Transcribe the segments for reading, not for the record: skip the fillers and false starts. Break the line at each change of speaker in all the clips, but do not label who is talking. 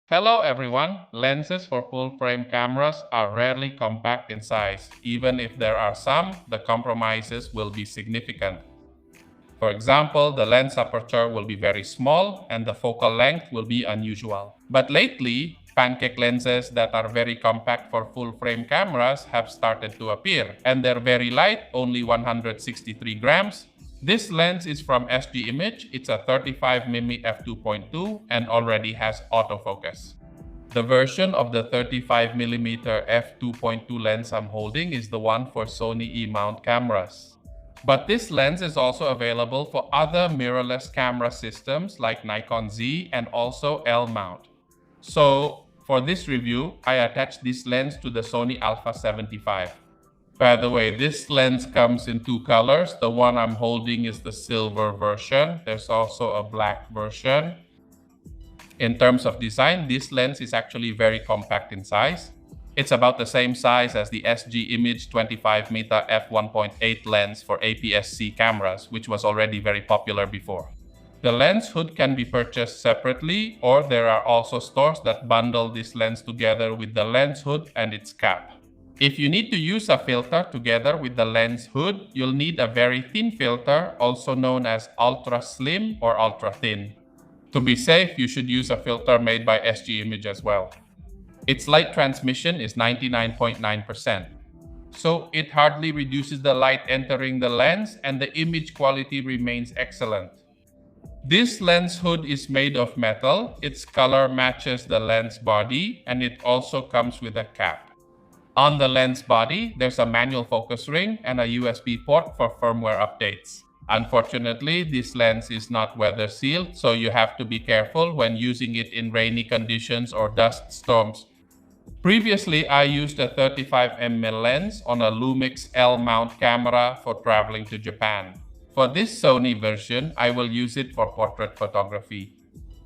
Hello everyone! Lenses for full-frame cameras are rarely compact in size. Even if there are some, the compromises will be significant. For example, the lens aperture will be very small and the focal length will be unusual. But lately, Pancake lenses that are very compact for full-frame cameras have started to appear, and they're very light, only 163 grams. This lens is from SG Image. It's a 35mm f2.2 and already has autofocus. The version of the 35mm f2.2 lens I'm holding is the one for Sony E-mount cameras. But this lens is also available for other mirrorless camera systems like Nikon Z and also L-mount. So for this review, I attached this lens to the Sony Alpha 75. By the way, this lens comes in two colors. The one I'm holding is the silver version. There's also a black version. In terms of design, this lens is actually very compact in size. It's about the same size as the SG Image 25mm f1.8 lens for APS-C cameras, which was already very popular before. The lens hood can be purchased separately, or there are also stores that bundle this lens together with the lens hood and its cap. If you need to use a filter together with the lens hood, you'll need a very thin filter, also known as ultra slim or ultra thin. To be safe, you should use a filter made by SG Image as well. Its light transmission is 99.9%. So it hardly reduces the light entering the lens and the image quality remains excellent. This lens hood is made of metal, its color matches the lens body, and it also comes with a cap. On the lens body, there's a manual focus ring and a USB port for firmware updates. Unfortunately, this lens is not weather sealed, so you have to be careful when using it in rainy conditions or dust storms. Previously, I used a 35mm lens on a Lumix L-mount camera for traveling to Japan. For this Sony version, I will use it for portrait photography.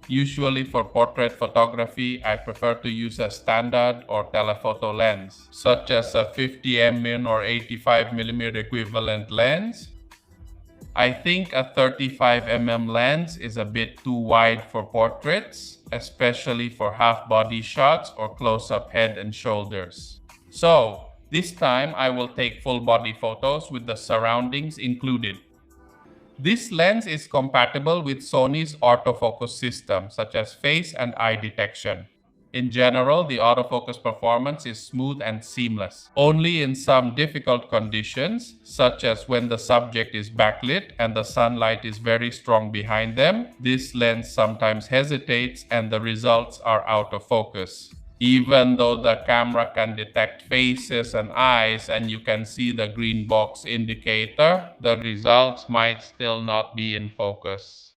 Usually for portrait photography, I prefer to use a standard or telephoto lens, such as a 50mm or 85mm equivalent lens. I think a 35mm lens is a bit too wide for portraits, especially for half-body shots or close-up head and shoulders. So, this time I will take full-body photos with the surroundings included. This lens is compatible with Sony's autofocus system, such as face and eye detection. In general, the autofocus performance is smooth and seamless. Only in some difficult conditions, such as when the subject is backlit and the sunlight is very strong behind them, this lens sometimes hesitates and the results are out of focus. Even though the camera can detect faces and eyes and you can see the green box indicator, the results might still not be in focus.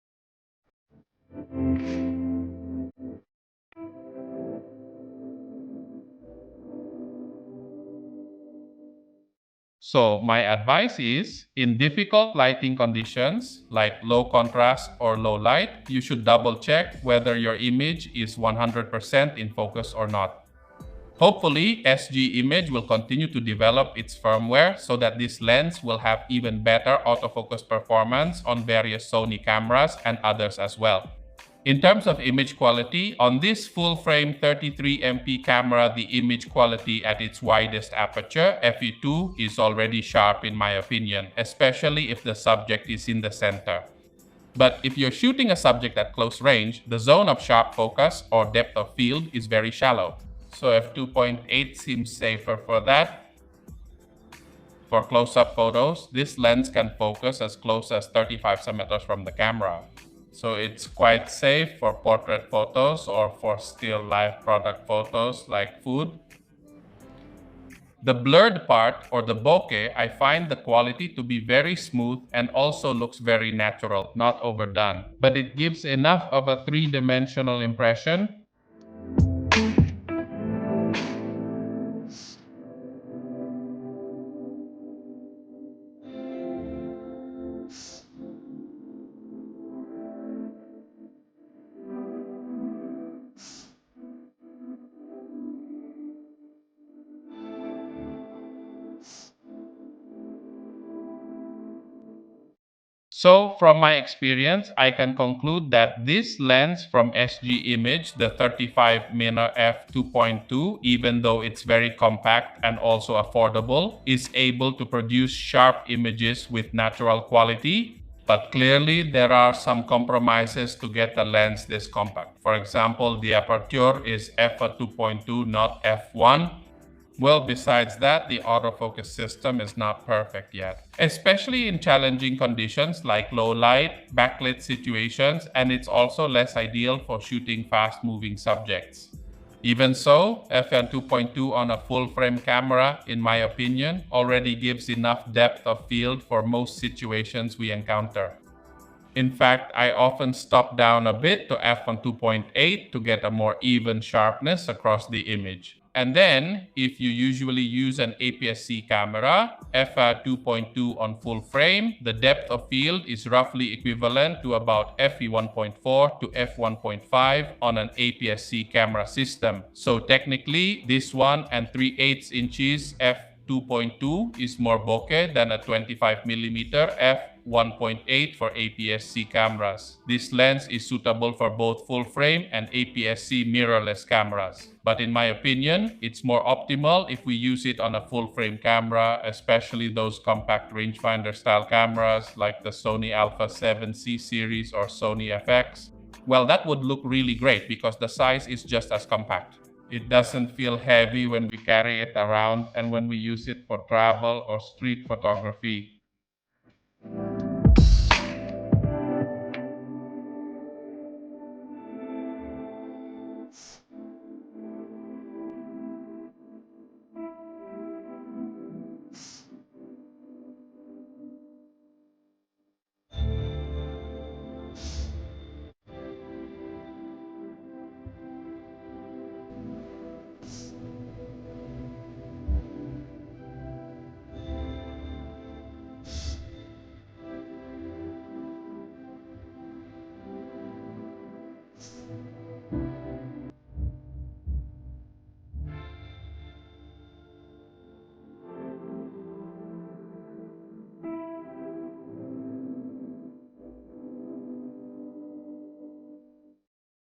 So my advice is, in difficult lighting conditions like low contrast or low light, you should double check whether your image is 100% in focus or not. Hopefully, SG Image will continue to develop its firmware so that this lens will have even better autofocus performance on various Sony cameras and others as well. In terms of image quality, on this full-frame 33MP camera, the image quality at its widest aperture, FE2, is already sharp in my opinion, especially if the subject is in the center. But if you're shooting a subject at close range, the zone of sharp focus or depth of field is very shallow. So f2.8 seems safer for that. For close-up photos, this lens can focus as close as 35 centimeters from the camera. So it's quite safe for portrait photos or for still life product photos like food. The blurred part, or the bokeh, I find the quality to be very smooth and also looks very natural, not overdone. But it gives enough of a three-dimensional impression So, from my experience, I can conclude that this lens from SG Image, the 35mm f2.2, even though it's very compact and also affordable, is able to produce sharp images with natural quality. But clearly, there are some compromises to get a lens this compact. For example, the aperture is f2.2, not f1. Well, besides that, the autofocus system is not perfect yet, especially in challenging conditions like low light, backlit situations, and it's also less ideal for shooting fast-moving subjects. Even so, f1 2.2 on a full-frame camera, in my opinion, already gives enough depth of field for most situations we encounter. In fact, I often stop down a bit to f1 2.8 to get a more even sharpness across the image. And then, if you usually use an APS-C camera, f 2.2 on full frame, the depth of field is roughly equivalent to about f 1.4 to f 1.5 on an APS-C camera system. So technically, this one and 3/8 inches f 2.2 is more bokeh than a 25mm f1.8 for APS-C cameras. This lens is suitable for both full-frame and APS-C mirrorless cameras. But in my opinion, it's more optimal if we use it on a full-frame camera, especially those compact rangefinder style cameras like the Sony Alpha 7C series or Sony FX. Well, that would look really great because the size is just as compact. It doesn't feel heavy when we carry it around and when we use it for travel or street photography.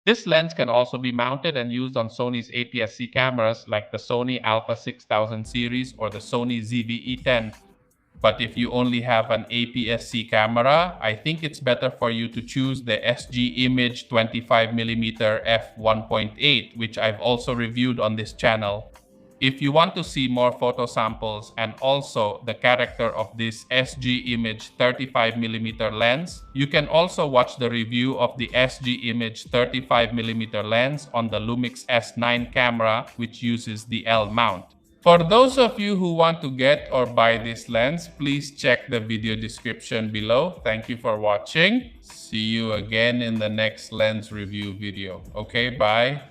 This lens can also be mounted and used on Sony's APS-C cameras like the Sony Alpha 6000 series or the Sony ZV-E10. But if you only have an APS-C camera, I think it's better for you to choose the SG Image 25mm f1.8, which I've also reviewed on this channel. If you want to see more photo samples and also the character of this SG Image 35mm lens, you can also watch the review of the SG Image 35mm lens on the Lumix S9 camera, which uses the L mount. For those of you who want to get or buy this lens, please check the video description below. Thank you for watching. See you again in the next lens review video. Okay, bye.